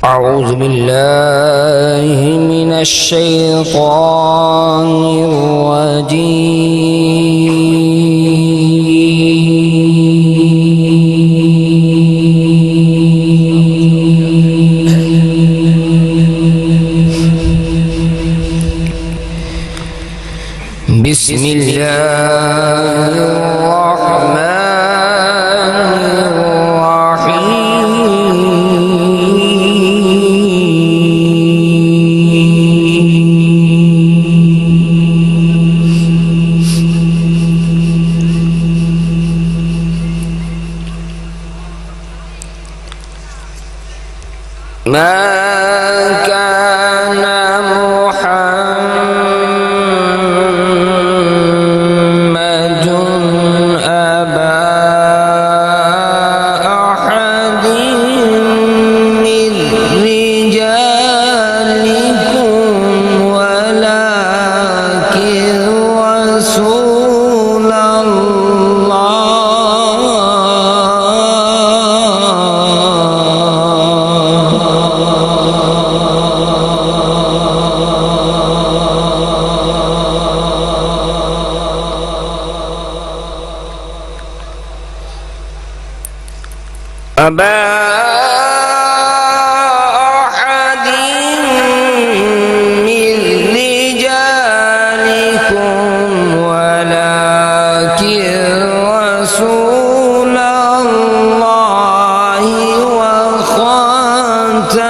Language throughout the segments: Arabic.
أعوذ بالله من الشيطان الرجيم. بسم الله ما كان محمد أبا أحد من رجالكم ولكن رسول أبا أحد من رجالكم ولكن رسول الله وخاتم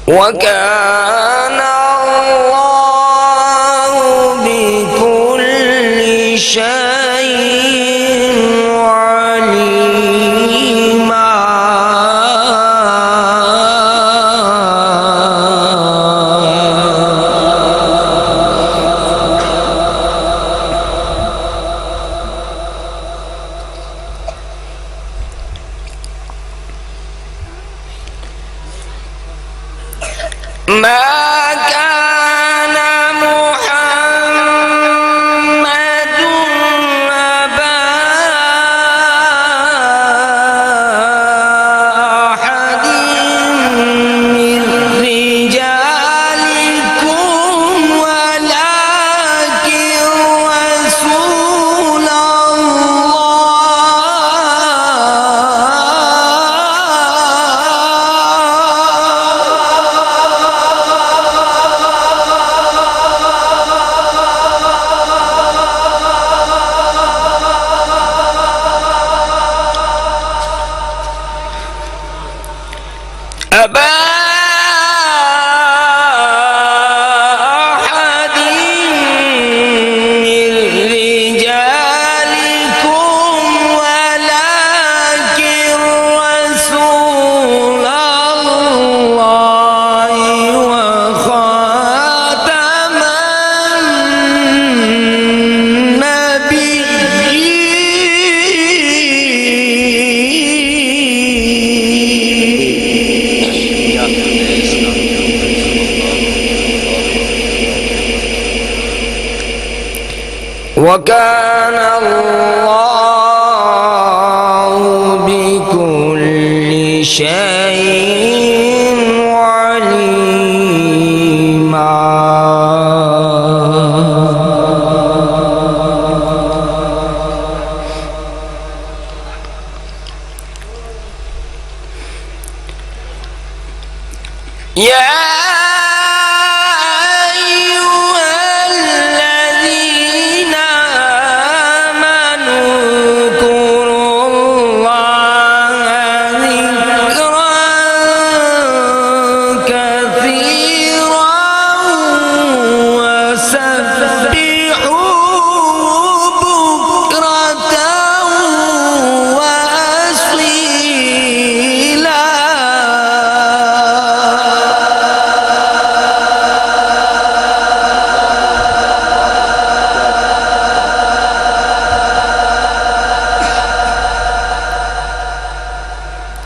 وكان الله بكل شيء عليما. ما كان محمد أبا أحد من رجالكم ولكن رسول أبا أحد من رجالكم ولكن رسول الله وخاتم وكان الله بكل شيء عليما. يا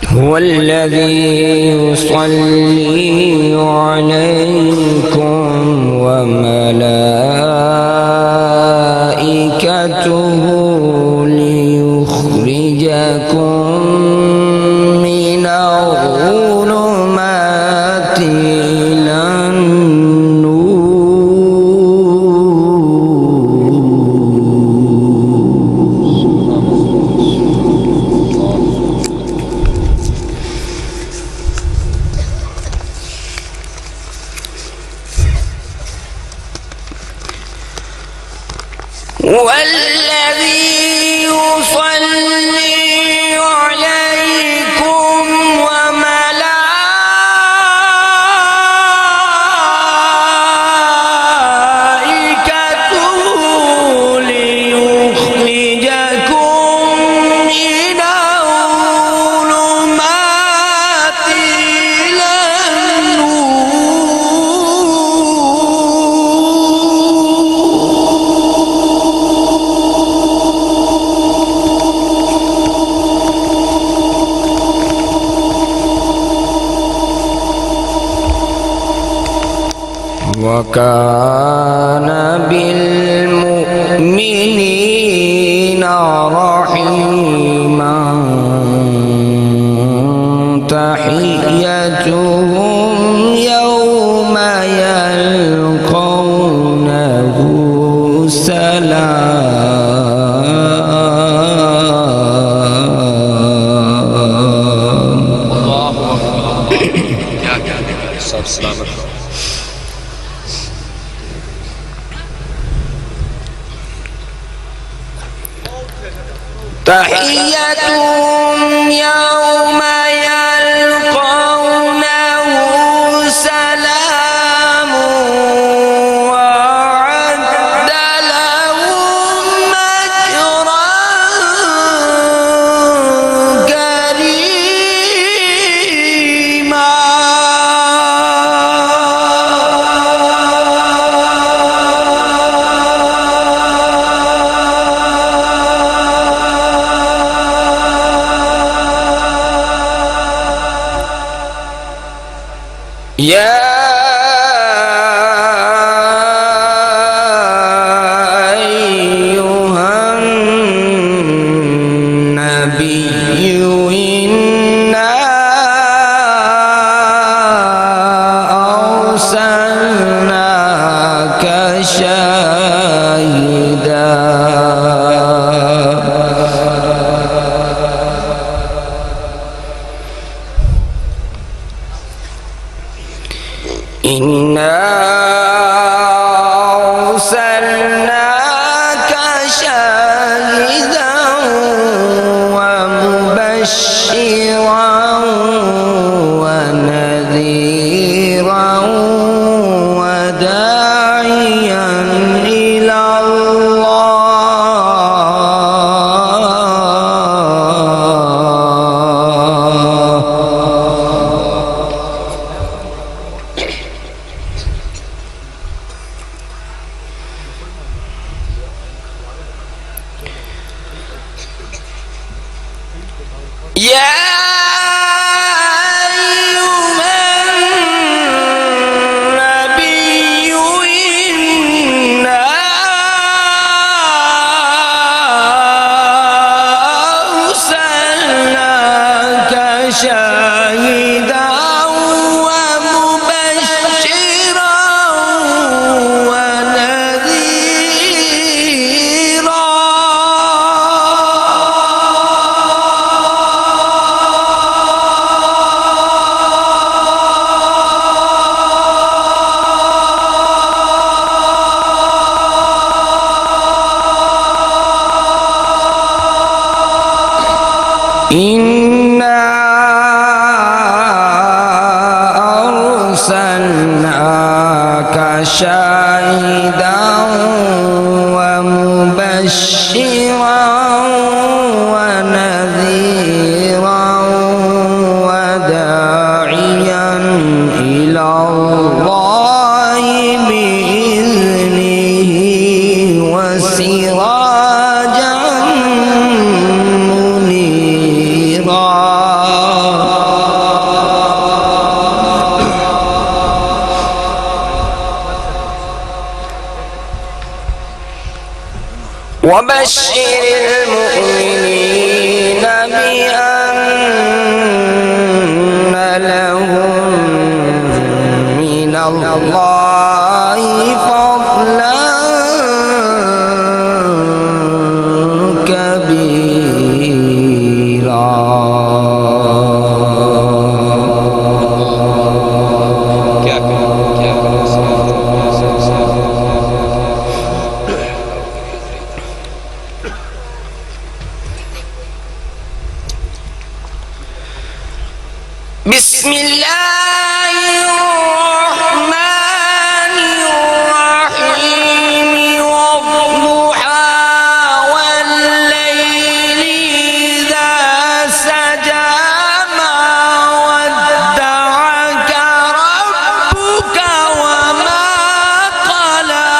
هو الذي يصلي عليكم وملائكته ليخرجكم من الظلمات إلى والذي يصلي عليكم وملائكته ليخرجكم من الظلمات إلى وكان بالمؤمنين رحيما تحيتهم يوم يلقونه سلام. الله أكبر. يا كامل الصلاة والسلام. تحيتهم يوم يلقونه سلام وأعد لهم أجرا كريما. يا أيها النبي إنا أرسلناك شاهدا إنا أرسلناك شاهدا ومبشرا ونذيرا وداعيا إلى يا أيها النبي إنا أرسلناك شاهدا ومبشرا ونذيرا. إنا أرسلناك شاهدا ومبشرا ونذيرا وداعيا إلى الله بإذنه وسراجا منيرا. الله فضلا كبيرا. بسم الله الرحمن الرحيم والضحى والليل إذا سجى ما ودعك ربك وما قلى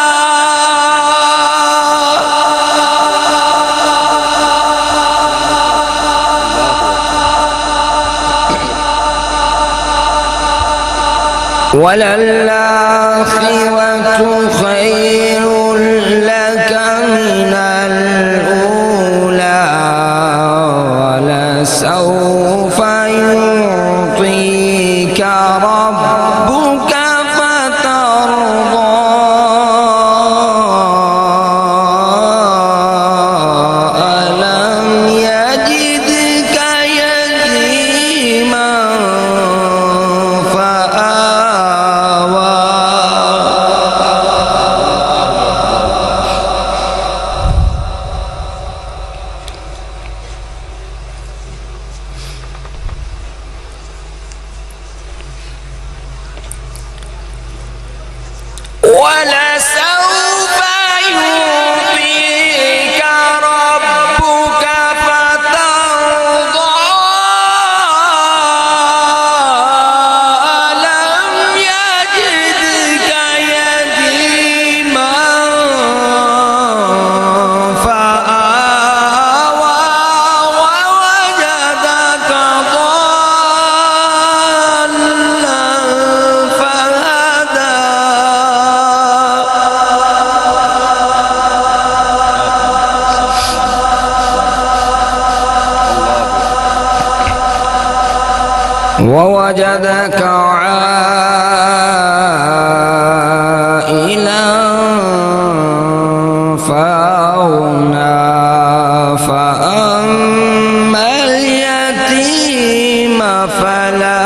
وللآخرة خير لك من الأولى ولسوف يعطيك ربك فترضى ألم يجدك يتيما ولسوف يعطيك ربك فترضى ألم يجدك يتيما فآوى ووجدك ضالا فهدى ووجدك عائلا فأغنى فأما اليتيم فلا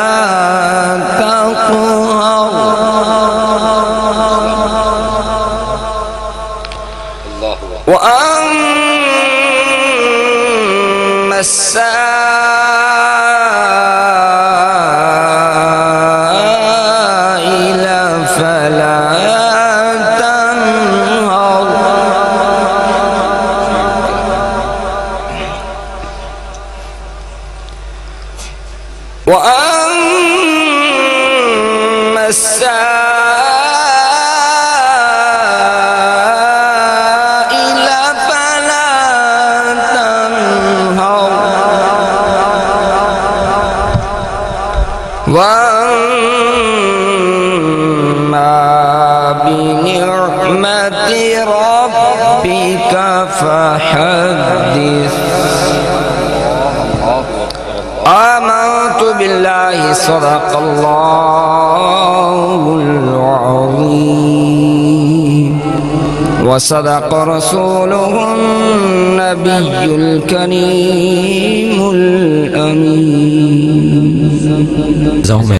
تقهر وأما السائل فلا تنهر وأما السائل فلا تنهر وأما بنعمة ربك فحدث. آمنت بالله صدق الله العظيم وصدق رسوله النبي الكريم الأمين.